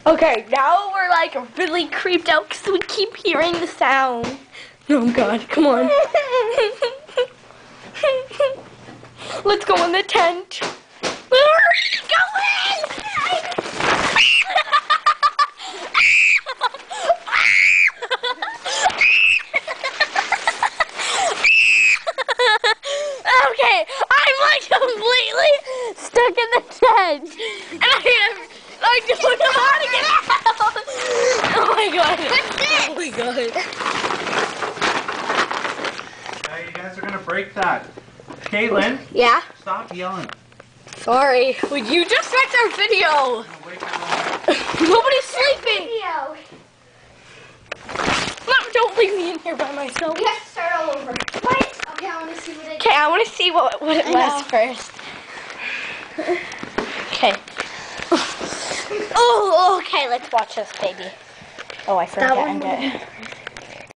Okay, now we're like really creeped out because we keep hearing the sound. Oh God, come on. Let's go in the tent. Go in! Okay, I'm like completely stuck in the tent. And I don't know how to get out. Oh my God. Oh my God. You guys are gonna break that. Caitlin. Yeah? Stop yelling. Sorry. Would you just wrecked our video? Nobody's sleeping. No, don't leave me in here by myself. We have to start all over. What? Okay, I want to see what it is. Okay, I want to see what it was first. Okay. Oh, okay, let's watch this, baby. Oh, I forgot to end it.